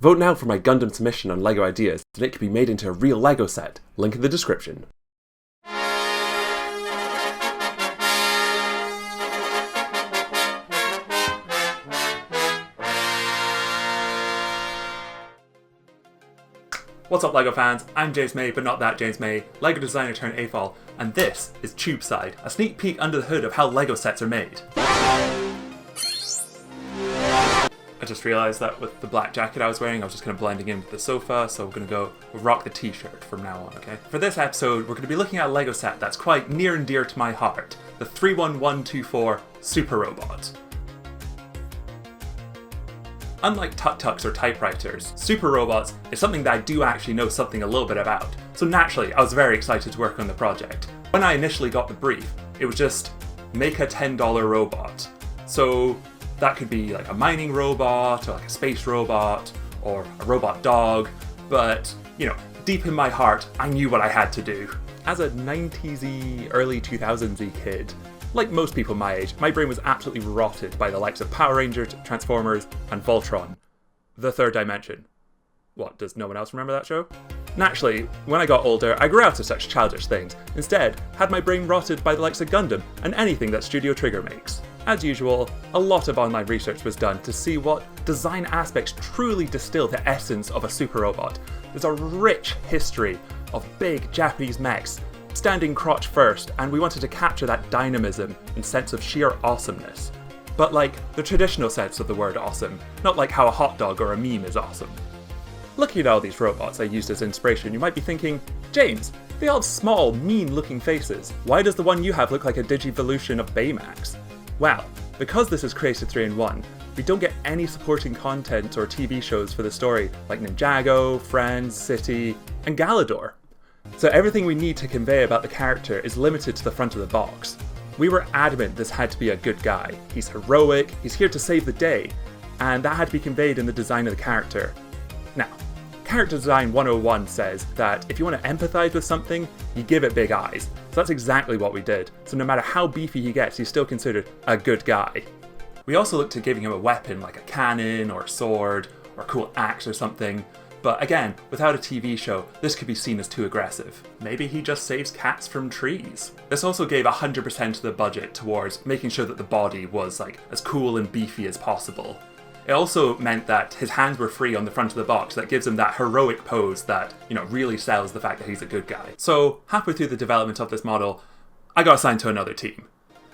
Vote now for my Gundam submission on LEGO ideas, and it can be made into a real LEGO set. Link in the description. What's up LEGO fans, I'm James May, but not that James May, LEGO designer turned AFOL, and this is Tubeside, a sneak peek under the hood of how LEGO sets are made. I just realised that with the black jacket I was wearing, I was just kind of blending in with the sofa, so we're going to rock the t-shirt from now on, okay? For this episode, we're going to be looking at a LEGO set that's quite near and dear to my heart, the 31124 Super Robot. Unlike tuk-tuks or typewriters, super robots is something that I do actually know something a little bit about, so naturally I was very excited to work on the project. When I initially got the brief, it was just make a $10 robot. So that could be like a mining robot, or like a space robot, or a robot dog, but you know, deep in my heart, I knew what I had to do. As a 90s-y, early 2000s-y kid, like most people my age, my brain was absolutely rotted by the likes of Power Rangers, Transformers, and Voltron. The Third Dimension. What, does no one else remember that show? Naturally, when I got older, I grew out of such childish things. Instead, had my brain rotted by the likes of Gundam and anything that Studio Trigger makes. As usual, a lot of online research was done to see what design aspects truly distill the essence of a super robot. There's a rich history of big Japanese mechs standing crotch first, and we wanted to capture that dynamism and sense of sheer awesomeness. But like the traditional sense of the word awesome, not like how a hot dog or a meme is awesome. Looking at all these robots I used as inspiration, you might be thinking, James, they all have small, mean-looking faces. Why does the one you have look like a digivolution of Baymax? Well, because this is Created 3-in-1, we don't get any supporting content or TV shows for the story like Ninjago, Friends, City, and Galador. So everything we need to convey about the character is limited to the front of the box. We were adamant this had to be a good guy. He's heroic, he's here to save the day, and that had to be conveyed in the design of the character. Now, Character Design 101 says that if you want to empathize with something, you give it big eyes. So that's exactly what we did. So no matter how beefy he gets, he's still considered a good guy. We also looked at giving him a weapon like a cannon or a sword or a cool axe or something. But again, without a TV show, this could be seen as too aggressive. Maybe he just saves cats from trees. This also gave 100% of the budget towards making sure that the body was like as cool and beefy as possible. It also meant that his hands were free on the front of the box. That gives him that heroic pose that, you know, really sells the fact that he's a good guy. So halfway through the development of this model, I got assigned to another team.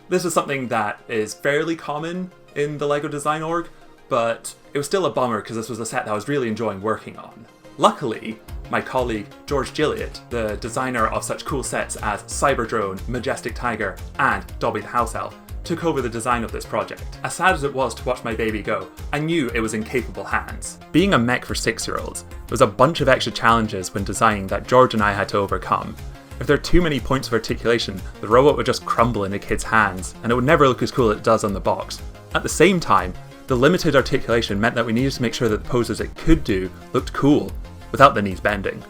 This is something that is fairly common in the LEGO design org, but it was still a bummer because this was a set that I was really enjoying working on. Luckily, my colleague George Gilliatt, the designer of such cool sets as Cyberdrone, Majestic Tiger, and Dobby the House Elf, took over the design of this project. As sad as it was to watch my baby go, I knew it was in capable hands. Being a mech for 6-year-olds, there was a bunch of extra challenges when designing that George and I had to overcome. If there are too many points of articulation, the robot would just crumble in a kid's hands, and it would never look as cool as it does on the box. At the same time, the limited articulation meant that we needed to make sure that the poses it could do looked cool, without the knees bending.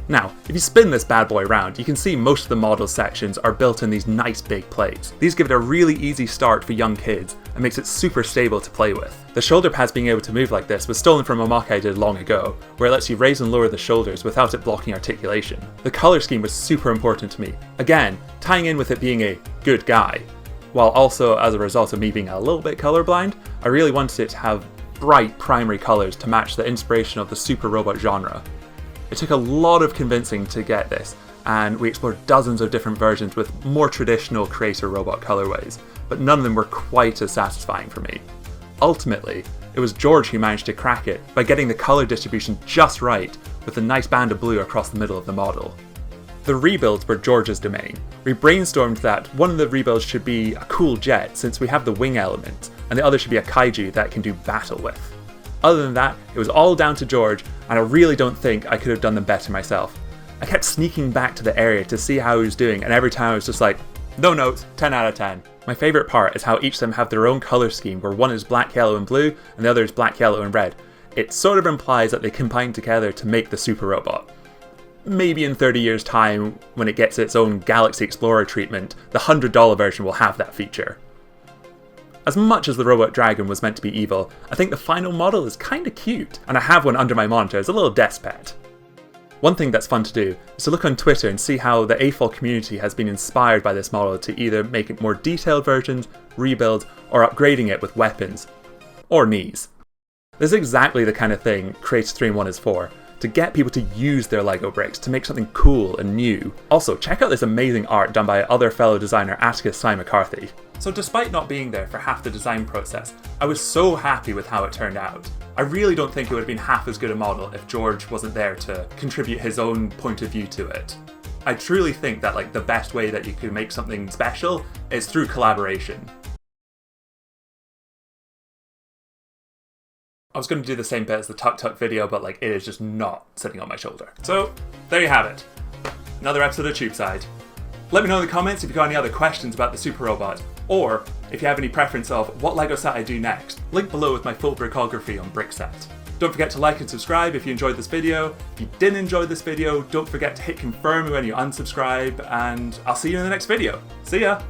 Now, if you spin this bad boy around, you can see most of the model sections are built in these nice big plates. These give it a really easy start for young kids, and makes it super stable to play with. The shoulder pads being able to move like this was stolen from a mock I did long ago, where it lets you raise and lower the shoulders without it blocking articulation. The colour scheme was super important to me, again, tying in with it being a good guy. While also, as a result of me being a little bit colourblind, I really wanted it to have bright primary colours to match the inspiration of the super robot genre. It took a lot of convincing to get this, and we explored dozens of different versions with more traditional creator robot colorways, but none of them were quite as satisfying for me. Ultimately, it was George who managed to crack it by getting the colour distribution just right with a nice band of blue across the middle of the model. The rebuilds were George's domain. We brainstormed that one of the rebuilds should be a cool jet since we have the wing element, and the other should be a kaiju that it can do battle with. Other than that, it was all down to George, and I really don't think I could have done them better myself. I kept sneaking back to the area to see how he was doing, and every time I was just like, no notes, 10 out of 10. My favourite part is how each of them have their own colour scheme, where one is black, yellow and blue, and the other is black, yellow and red. It sort of implies that they combine together to make the super robot. Maybe in 30 years time, when it gets its own Galaxy Explorer treatment, the $100 version will have that feature. As much as the robot dragon was meant to be evil, I think the final model is kinda cute, and I have one under my monitor as a little desk pet. One thing that's fun to do is to look on Twitter and see how the AFOL community has been inspired by this model to either make it more detailed versions, rebuilds, or upgrading it with weapons. Or knees. This is exactly the kind of thing Creator 3-in-1 is for, to get people to use their LEGO bricks to make something cool and new. Also, check out this amazing art done by other fellow designer Atticus Sy McCarthy. So despite not being there for half the design process, I was so happy with how it turned out. I really don't think it would have been half as good a model if George wasn't there to contribute his own point of view to it. I truly think that the best way that you can make something special is through collaboration. I was going to do the same bit as the Tuk Tuk video, but it is just not sitting on my shoulder. So, there you have it. Another episode of Tubeside. Let me know in the comments if you've got any other questions about the Super Robot, or if you have any preference of what LEGO set I do next. Link below with my full brickography on Brickset. Don't forget to like and subscribe if you enjoyed this video. If you didn't enjoy this video, don't forget to hit confirm when you unsubscribe, and I'll see you in the next video. See ya!